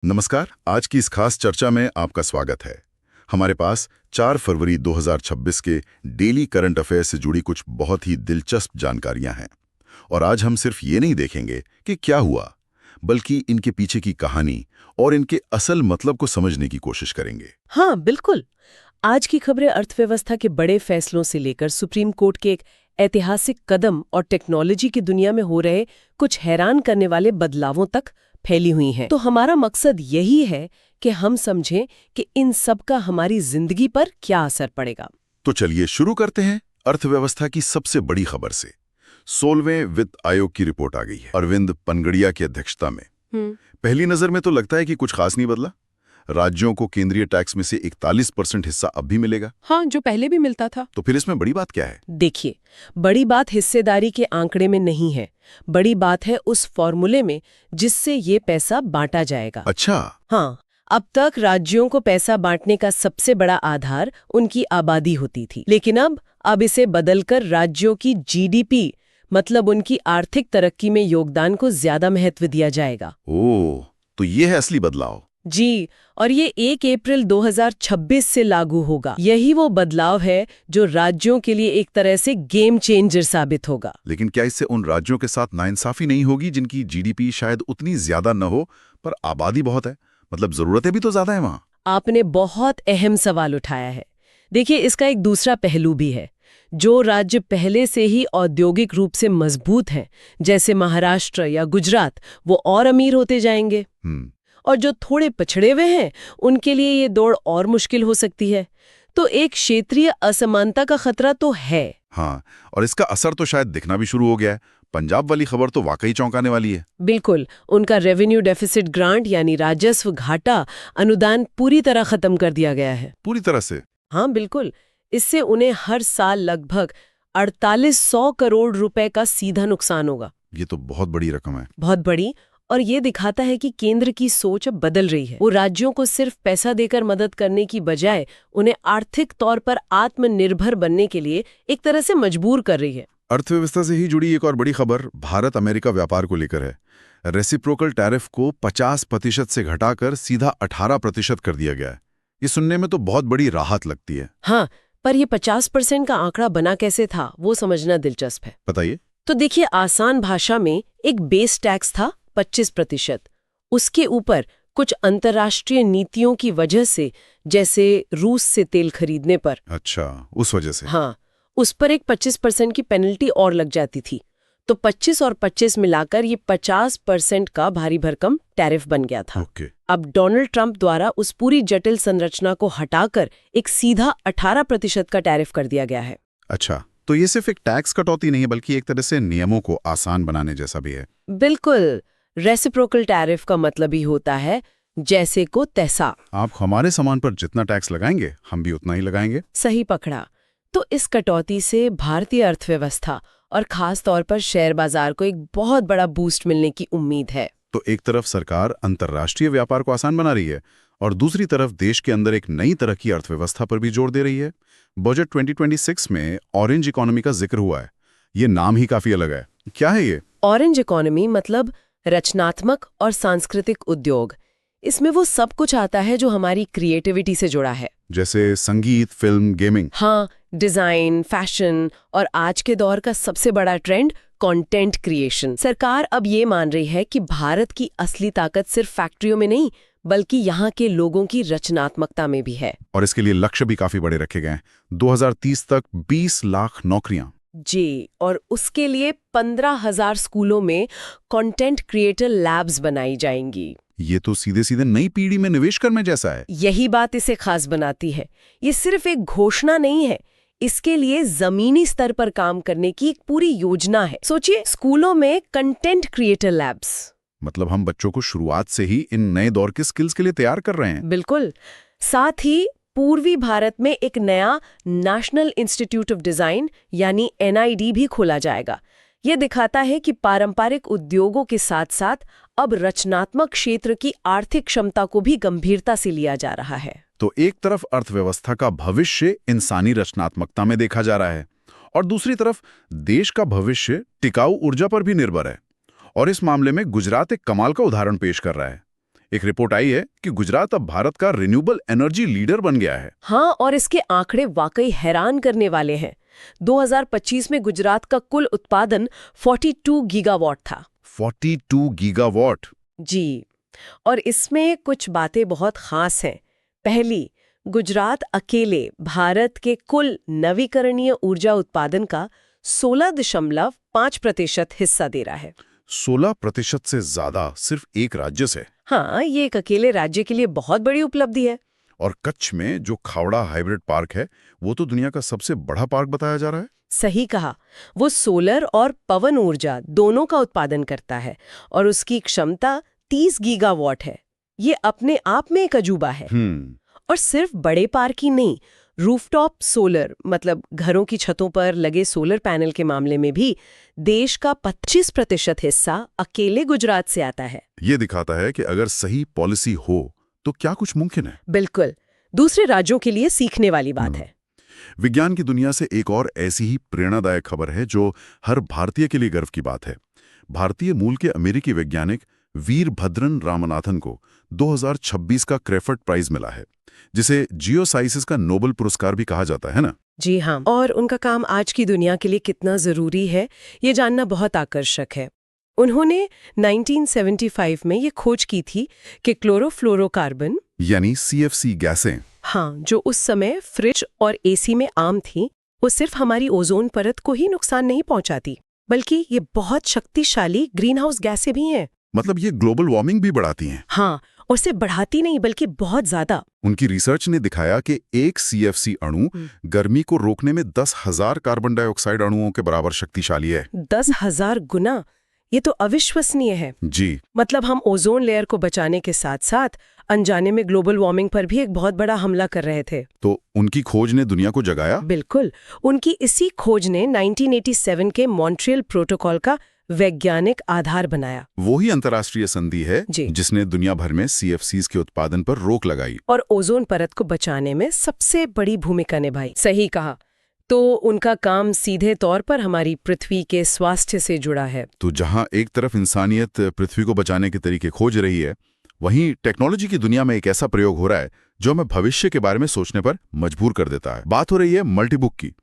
नमस्कार। आज की इस खास चर्चा में आपका स्वागत है। हमारे पास 4 फरवरी 2026 के डेली करंट अफेयर से जुड़ी कुछ बहुत ही दिलचस्प जानकारियां हैं। और आज हम सिर्फ ये नहीं देखेंगे कि क्या हुआ, बल्कि इनके पीछे की कहानी और इनके असल मतलब को समझने की कोशिश करेंगे। हाँ, बिल्कुल। आज की खबरें अर्थव्यवस्था के बड़े फैसलों से लेकर सुप्रीम कोर्ट के एक ऐतिहासिक कदम और टेक्नोलॉजी की दुनिया में हो रहे कुछ हैरान करने वाले बदलावों तक फैली हुई हैं। तो हमारा मकसद यही है कि हम समझें कि इन सब का हमारी जिंदगी पर क्या असर पड़ेगा। तो चलिए शुरू करते हैं अर्थव्यवस्था की सबसे बड़ी खबर से। 16वें वित्त आयोग की रिपोर्ट आ गई है, अरविंद पनगड़िया की अध्यक्षता में। पहली नजर में तो लगता है कि कुछ खास नहीं बदला। राज्यों को केंद्रीय टैक्स में से 41% हिस्सा अब भी मिलेगा। हाँ, जो पहले भी मिलता था। तो फिर इसमें बड़ी बात क्या है? देखिए, बड़ी बात हिस्सेदारी के आंकड़े में नहीं है, बड़ी बात है उस फॉर्मूले में जिससे ये पैसा बांटा जाएगा। अच्छा। हाँ, अब तक राज्यों को पैसा बांटने का सबसे बड़ा आधार उनकी आबादी होती थी, लेकिन अब इसे बदलकर राज्यों की जीडीपी मतलब उनकी आर्थिक तरक्की में योगदान को ज्यादा महत्व दिया जाएगा। ओह, तो ये है असली बदलाव। जी, और ये 1 अप्रैल 2026 से लागू होगा। यही वो बदलाव है जो राज्यों के लिए एक तरह से गेम चेंजर साबित होगा। लेकिन क्या इससे उन राज्यों के साथ नाइंसाफी नहीं होगी जिनकी जीडीपी शायद उतनी ज्यादा न हो पर आबादी बहुत है? मतलब जरूरतें भी तो ज्यादा है वहां। आपने बहुत अहम सवाल उठाया है। देखिए, इसका एक दूसरा पहलू भी है। जो राज्य पहले से ही औद्योगिक रूप से मजबूत हैं, जैसे महाराष्ट्र या गुजरात, वो और अमीर होते जाएंगे। और जो थोड़े पिछड़े हुए हैं, उनके लिए ये दौड़ और मुश्किल हो सकती है। तो एक क्षेत्रीय असमानता का खतरा तो है। हाँ, और इसका असर तो शायद दिखना भी शुरू हो गया है। पंजाब वाली खबर तो वाकई चौंकाने वाली है। बिल्कुल, उनका रेवेन्यू डेफिसिट ग्रांट यानी राजस्व घाटा अनुदान पूरी तरह खत्म कर दिया गया है। पूरी तरह से? हाँ, बिल्कुल। इससे उन्हें हर साल लगभग 4800 करोड़ रुपए का सीधा नुकसान होगा। ये तो बहुत बड़ी रकम है। बहुत बड़ी। और ये दिखाता है कि केंद्र की सोच अब बदल रही है। वो राज्यों को सिर्फ पैसा देकर मदद करने की बजाय उन्हें आर्थिक तौर पर आत्मनिर्भर बनने के लिए एक तरह से मजबूर कर रही है। अर्थव्यवस्था से ही जुड़ी एक और बड़ी खबर भारत अमेरिका व्यापार को लेकर है। रेसिप्रोकल टैरिफ को 50% से घटाकर सीधा 18% कर दिया गया है। ये सुनने में तो बहुत बड़ी राहत लगती है। हाँ, पर ये 50% का आंकड़ा बना कैसे था, वो समझना दिलचस्प है। बताइए। तो देखिए, आसान भाषा में एक बेस टैक्स था 25%। उसके ऊपर कुछ अंतर्राष्ट्रीय नीतियों की वजह से, जैसे रूस से तेल खरीदने पर, अच्छा, उस वजह से। हाँ, उस पर एक 25% की पेनल्टी और लग जाती थी। तो 25 और 25 मिलाकर ये 50% का भारी भरकम टैरिफ बन गया था। अब डोनाल्ड ट्रंप द्वारा उस पूरी जटिल संरचना को हटाकर एक सीधा 18% का टैरिफ कर दिया गया है। अच्छा, तो ये सिर्फ एक टैक्स कटौती नहीं है, बल्कि एक तरह से नियमों को आसान बनाने जैसा भी है। बिल्कुल। रेसिप्रोकल टैरिफ का मतलब ही होता है जैसे को तैसा। आप हमारे सामान पर जितना टैक्स लगाएंगे, हम भी उतना ही लगाएंगे। सही पकड़ा। तो इस कटौती से भारतीय अर्थव्यवस्था और खास तौर पर शेयर बाजार को एक बहुत बड़ा बूस्ट मिलने की उम्मीद है। तो एक तरफ सरकार अंतर्राष्ट्रीय व्यापार को आसान बना रही है और दूसरी तरफ देश के अंदर एक नई तरह की अर्थव्यवस्था पर भी जोर दे रही है। बजट 2026 में ऑरेंज इकोनॉमी का जिक्र हुआ है। ये नाम ही काफी अलग है। क्या है ये? ऑरेंज इकोनॉमी मतलब रचनात्मक और सांस्कृतिक उद्योग। इसमें वो सब कुछ आता है जो हमारी क्रिएटिविटी से जुड़ा है, जैसे संगीत, फिल्म, गेमिंग। हाँ, डिजाइन, फैशन और आज के दौर का सबसे बड़ा ट्रेंड कंटेंट क्रिएशन। सरकार अब ये मान रही है कि भारत की असली ताकत सिर्फ फैक्ट्रियों में नहीं, बल्कि यहाँ के लोगों की रचनात्मकता में भी है। और इसके लिए लक्ष्य भी काफी बड़े रखे गए हैं। 2030 तक 20 लाख नौकरियां। जी, और उसके लिए 15,000 स्कूलों में कंटेंट क्रिएटर लैब्स बनाई जाएंगी। ये तो सीधे सीधे नई पीढ़ी में निवेश करने जैसा है। यही बात इसे खास बनाती है। ये सिर्फ एक घोषणा नहीं है, इसके लिए जमीनी स्तर पर काम करने की एक पूरी योजना है। सोचिए, स्कूलों में कंटेंट क्रिएटर लैब्स। मतलब हम बच्चों को शुरुआत से ही इन नए दौर के स्किल्स के लिए तैयार कर रहे हैं। बिल्कुल। साथ ही पूर्वी भारत में एक नया नेशनल इंस्टीट्यूट ऑफ डिजाइन यानी NID भी खोला जाएगा। ये दिखाता है कि पारंपरिक उद्योगों के साथ साथ अब रचनात्मक क्षेत्र की आर्थिक क्षमता को भी गंभीरता से लिया जा रहा है। तो एक तरफ अर्थव्यवस्था का भविष्य इंसानी रचनात्मकता में देखा जा रहा है और दूसरी तरफ देश का भविष्य टिकाऊ ऊर्जा पर भी निर्भर है। और इस मामले में गुजरात एक कमाल का उदाहरण पेश कर रहा है। एक रिपोर्ट आई है कि गुजरात अब भारत का रिन्यूएबल एनर्जी लीडर बन गया है। हाँ, और इसके आंकड़े वाकई हैरान करने वाले हैं। 2025 में गुजरात का कुल उत्पादन 42 गीगावाट था। 42 गीगावाट। जी, और इसमें कुछ बातें बहुत खास हैं। पहली, गुजरात अकेले भारत के कुल नवीकरणीय ऊर्जा उत्पादन का 16.5% हिस्सा दे रहा है। 16% से ज्यादा सिर्फ एक राज्य से। हाँ, ये एक अकेले राज्य के लिए बहुत बड़ी उपलब्धि है। और कच्छ में जो खावड़ा हाइब्रिड पार्क है, वो तो दुनिया का सबसे बड़ा पार्क बताया जा रहा है। सही कहा, वो सोलर और पवन ऊर्जा दोनों का उत्पादन करता है और उसकी क्षमता 30 गीगावाट है। ये अपने आप में एक अजूबा है। और सिर्फ बड़े पार्क ही नहीं, रूफटॉप सोलर मतलब घरों की छतों पर लगे सोलर पैनल के मामले में भी देश का 25% हिस्सा अकेले गुजरात से आता है। ये दिखाता है कि अगर सही पॉलिसी हो तो क्या कुछ मुमकिन है। बिल्कुल, दूसरे राज्यों के लिए सीखने वाली बात है। विज्ञान की दुनिया से एक और ऐसी ही प्रेरणादायक खबर है जो हर भारतीय के लिए गर्व की बात है। भारतीय मूल के अमेरिकी वैज्ञानिक वीरभद्रन रामनाथन को 2026 का क्रेफर्ड प्राइज मिला है, जिसे जियोसाइंसेस का नोबेल पुरस्कार भी कहा जाता है ना। जी हाँ, और उनका काम आज की दुनिया के लिए कितना जरूरी है ये जानना बहुत आकर्षक है। उन्होंने 1975 में ये खोज की थी कि क्लोरोफ्लोरोकार्बन यानी CFC गैसें, हाँ, जो उस समय फ्रिज और एसी में आम थी, वो सिर्फ हमारी ओजोन परत को ही नुकसान नहीं पहुंचाती, बल्कि ये बहुत शक्तिशाली ग्रीनहाउस गैसें भी हैं। मतलब ये ग्लोबल वार्मिंग भी बढ़ाती हैं। हाँ, और सिर्फ बढ़ाती नहीं बल्कि बहुत ज्यादा। उनकी रिसर्च ने दिखाया कि एक CFC अणु गर्मी को रोकने में 10,000 कार्बन डाइऑक्साइड अणुओं के बराबर शक्तिशाली है। 10,000 गुना, ये तो अविश्वसनीय है। जी, मतलब हम ओजोन लेयर को बचाने के साथ साथ अनजाने में ग्लोबल वार्मिंग पर भी एक बहुत बड़ा हमला कर रहे थे। तो उनकी खोज ने दुनिया को जगाया। बिल्कुल, उनकी इसी खोज ने 1987 के मॉन्ट्रियल प्रोटोकॉल का वैज्ञानिक आधार बनाया। वो ही अंतर्राष्ट्रीय संधि है जी। जिसने दुनिया भर में CFCs के उत्पादन पर रोक लगाई और ओजोन परत को बचाने में सबसे बड़ी भूमिका निभाई। सही कहा, तो उनका काम सीधे तौर पर हमारी पृथ्वी के स्वास्थ्य से जुड़ा है। तो जहां एक तरफ इंसानियत पृथ्वी को बचाने के तरीके खोज रही है, वहीं टेक्नोलॉजी की दुनिया में एक ऐसा प्रयोग हो रहा है जो हमें भविष्य के बारे में सोचने पर मजबूर कर देता है। बात हो रही है मल्टीबुक की,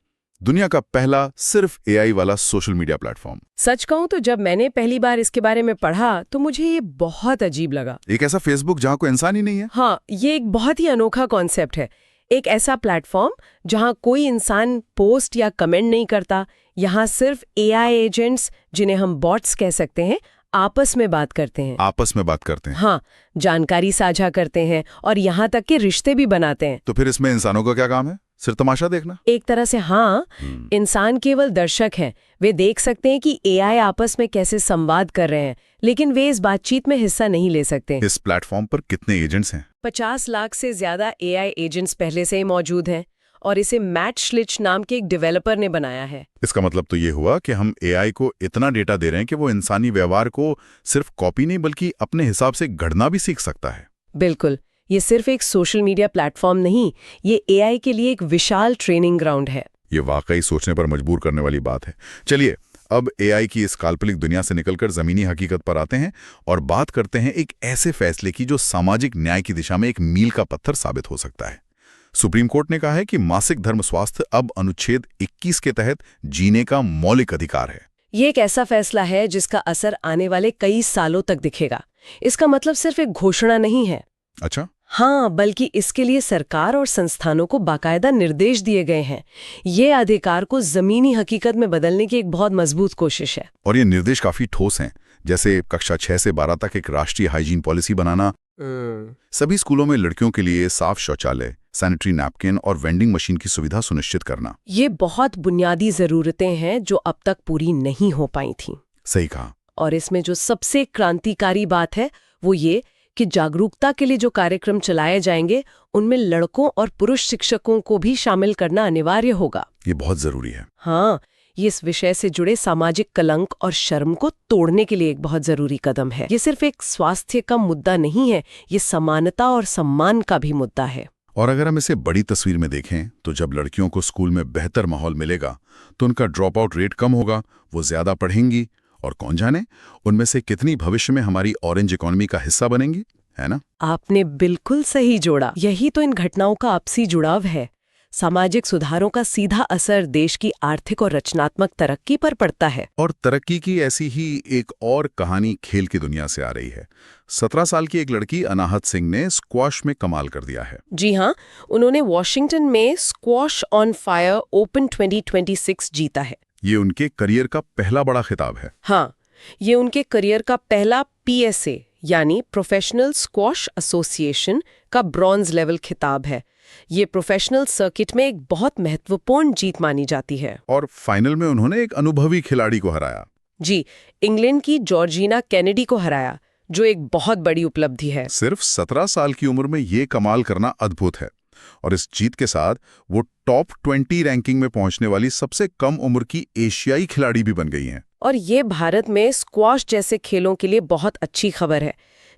दुनिया का पहला सिर्फ AI वाला सोशल मीडिया प्लेटफॉर्म। सच कहूं तो जब मैंने पहली बार इसके बारे में पढ़ा तो मुझे ये बहुत अजीब लगा। एक ऐसा फेसबुक जहां कोई इंसान ही नहीं है। हाँ, ये एक बहुत ही अनोखा कॉन्सेप्ट है। एक ऐसा प्लेटफॉर्म जहां कोई इंसान पोस्ट या कमेंट नहीं करता, यहाँ सिर्फ AI एजेंट्स, जिन्हें हम बॉट्स कह सकते हैं, आपस में बात करते हैं। आपस में बात करते हैं। हाँ, जानकारी साझा करते हैं और यहाँ तक कि रिश्ते भी बनाते हैं। तो फिर इसमें इंसानों का क्या काम है? सिर्फ तमाशा देखना? एक तरह से हाँ, इंसान केवल दर्शक हैं। वे देख सकते हैं कि AI आपस में कैसे संवाद कर रहे हैं, लेकिन वे इस बातचीत में हिस्सा नहीं ले सकते। इस प्लेटफॉर्म पर कितने एजेंट्स हैं? 50 लाख से ज्यादा AI एजेंट्स पहले से ही मौजूद हैं और इसे मैट श्लिच नाम के एक डेवलपर ने बनाया है। इसका मतलब तो ये हुआ कि हम AI को इतना डेटा दे रहे हैं कि वो इंसानी व्यवहार को सिर्फ कॉपी नहीं बल्कि अपने हिसाब से गढ़ना भी सीख सकता है। बिल्कुल, ये सिर्फ एक सोशल मीडिया प्लेटफॉर्म नहीं, ये AI के लिए एक विशाल ट्रेनिंग ग्राउंड है। ये वाकई सोचने पर मजबूर करने वाली बात है। चलिए, अब AI की इस काल्पनिक दुनिया से निकलकर जमीनी हकीकत पर आते हैं और बात करते हैं एक ऐसे फैसले की जो सामाजिक न्याय की दिशा में एक मील का पत्थर साबित हो सकता है। सुप्रीम कोर्ट ने कहा है कि मासिक धर्म स्वास्थ्य अब अनुच्छेद 21 के तहत जीने का मौलिक अधिकार है। ये एक ऐसा फैसला है जिसका असर आने वाले कई सालों तक दिखेगा। इसका मतलब सिर्फ एक घोषणा नहीं है। अच्छा? हाँ, बल्कि इसके लिए सरकार और संस्थानों को बाकायदा निर्देश दिए गए हैं। ये अधिकार को जमीनी हकीकत में बदलने की एक बहुत मजबूत कोशिश है। और ये निर्देश काफी ठोस हैं, जैसे कक्षा 6 से 12 तक एक राष्ट्रीय हाइजीन पॉलिसी बनाना, सभी स्कूलों में लड़कियों के लिए साफ शौचालय, सैनिटरी नैपकिन और वेंडिंग मशीन की सुविधा सुनिश्चित करना। ये बहुत बुनियादी जरूरतें हैं जो अब तक पूरी नहीं हो पाई थीं। सही कहा। और इसमें जो सबसे क्रांतिकारी बात है वो ये कि जागरूकता के लिए जो कार्यक्रम चलाए जाएंगे उनमें लड़कों और पुरुष शिक्षकों को भी शामिल करना अनिवार्य होगा। ये बहुत जरूरी है। हाँ, ये इस विषय से जुड़े सामाजिक कलंक और शर्म को तोड़ने के लिए एक बहुत जरूरी कदम है। ये सिर्फ एक स्वास्थ्य का मुद्दा नहीं है, ये समानता और सम्मान का भी मुद्दा है। और अगर हम इसे बड़ी तस्वीर में देखें तो जब लड़कियों को स्कूल में बेहतर माहौल मिलेगा तो उनका ड्रॉप आउट रेट कम होगा, वो ज्यादा पढ़ेंगी और कौन जाने उनमें से कितनी भविष्य में हमारी ऑरेंज इकोनॉमी का हिस्सा बनेंगी, है ना? आपने बिल्कुल सही जोड़ा। यही तो इन घटनाओं का आपसी जुड़ाव है। सामाजिक सुधारों का सीधा असर देश की आर्थिक और रचनात्मक तरक्की पर पड़ता है। और तरक्की की ऐसी ही एक और कहानी खेल की दुनिया से आ रही है। 17 साल की एक लड़की अनाहत सिंह ने स्क्वॉश में कमाल कर दिया है। जी हाँ, उन्होंने वॉशिंगटन में स्क्वॉश ऑन फायर ओपन 2026 जीता है। ये उनके करियर का पहला बड़ा खिताब है। हाँ, ये उनके करियर का पहला PSA यानी प्रोफेशनल स्क्वॉश एसोसिएशन का ब्रॉन्ज लेवल खिताब है। ये प्रोफेशनल सर्किट में एक बहुत महत्वपूर्ण जीत मानी जाती है। और फाइनल में उन्होंने एक अनुभवी खिलाड़ी को हराया। जी, इंग्लैंड की जॉर्जिना कैनेडी को हराया, जो एक बहुत बड़ी उपलब्धि है। सिर्फ 17 साल की उम्र में ये कमाल करना अद्भुत है। और इस जीत के साथ वो टॉप 20 रैंकिंग में पहुंचने वाली सबसे कम उम्र की एशियाई खिलाड़ी भी बन गई हैं। और ये भारत में स्क्वॉश जैसे खेलों के लिए बहुत अच्छी खबर है,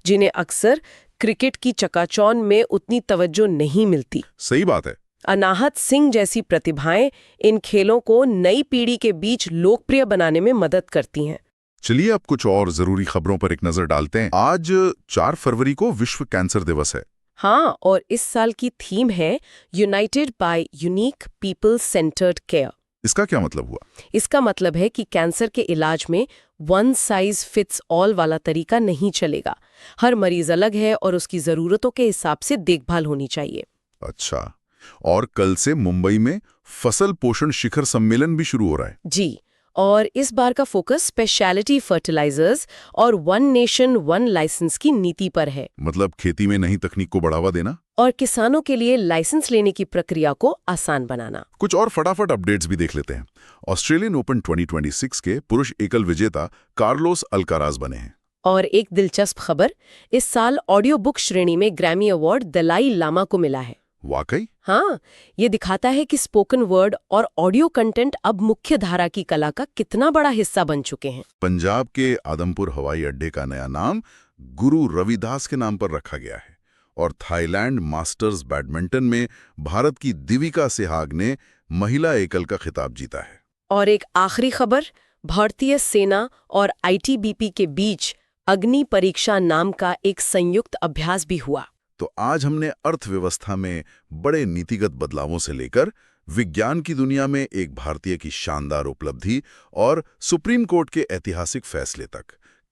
जिन्हें अक्सर क्रिकेट की चकाचौंध में उतनी तवज्जो नहीं मिलती। सही बात है। अनाहत सिंह जैसी प्रतिभाएं इन खेलों को नई पीढ़ी के बीच लोकप्रिय बनाने में मदद करती हैं। चलिए अब कुछ और जरूरी खबरों पर एक नजर डालते हैं। आज 4 फरवरी को विश्व कैंसर दिवस है। हाँ, और इस साल की थीम है united by unique people centred care. इसका क्या मतलब हुआ? इसका मतलब है कि कैंसर के इलाज में वन साइज फिट्स ऑल वाला तरीका नहीं चलेगा। हर मरीज अलग है और उसकी जरूरतों के हिसाब से देखभाल होनी चाहिए। अच्छा, और कल से मुंबई में फसल पोषण शिखर सम्मेलन भी शुरू हो रहा है। जी, और इस बार का फोकस स्पेशलिटी फर्टिलाइजर्स और वन नेशन वन लाइसेंस की नीति पर है। मतलब खेती में नई तकनीक को बढ़ावा देना और किसानों के लिए लाइसेंस लेने की प्रक्रिया को आसान बनाना। कुछ और फटाफट अपडेट्स भी देख लेते हैं। ऑस्ट्रेलियन ओपन 2026 के पुरुष एकल विजेता कार्लोस अल्काराज बने हैं। और एक दिलचस्प खबर, इस साल ऑडियो बुक श्रेणी में ग्रैमी अवार्ड दलाई लामा को मिला है। वाकई? हाँ, ये दिखाता है कि स्पोकन वर्ड और ऑडियो कंटेंट अब मुख्य धारा की कला का कितना बड़ा हिस्सा बन चुके हैं। पंजाब के आदमपुर हवाई अड्डे का नया नाम गुरु रविदास के नाम पर रखा गया है। और थाईलैंड मास्टर्स बैडमिंटन में भारत की दिविका सेहाग ने महिला एकल का खिताब जीता है। और एक आखिरी खबर, भारतीय सेना और ITBP के बीच अग्नि परीक्षा नाम का एक संयुक्त अभ्यास भी हुआ। तो आज हमने अर्थव्यवस्था में बड़े नीतिगत बदलावों से लेकर विज्ञान की दुनिया में एक भारतीय की शानदार उपलब्धि और सुप्रीम कोर्ट के ऐतिहासिक फैसले तक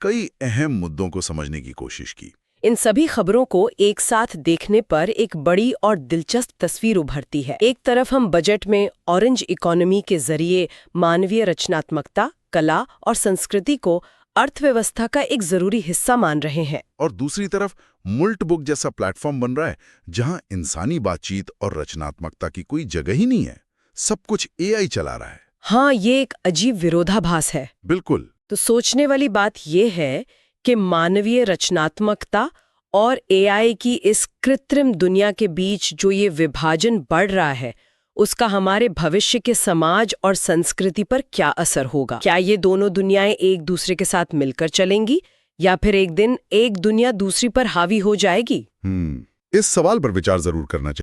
कई अहम मुद्दों को समझने की कोशिश की। इन सभी खबरों को एक साथ देखने पर एक बड़ी और दिलचस्प तस्वीर उभरती है। एक तरफ हम बजट में ऑरेंज इकोनॉमी के जरिए मानवीय रचनात्मकता, कला और संस्कृति को अर्थव्यवस्था का एक जरूरी हिस्सा मान रहे हैं, और दूसरी तरफ मुल्ट बुक जैसा प्लेटफॉर्म बन रहा है जहां इंसानी बातचीत और रचनात्मकता की कोई जगह ही नहीं है। सब कुछ AI चला रहा है। हाँ, ये एक अजीब विरोधाभास है। बिल्कुल। तो सोचने वाली बात ये है कि मानवीय रचनात्मकता और AI की इस कृत्रिम दुनिया के बीच जो ये विभाजन बढ़ रहा है, उसका हमारे भविष्य के समाज और संस्कृति पर क्या असर होगा? क्या ये दोनों दुनियाएं एक दूसरे के साथ मिलकर चलेंगी या फिर एक दिन एक दुनिया दूसरी पर हावी हो जाएगी? इस सवाल पर विचार जरूर करना चाहिए।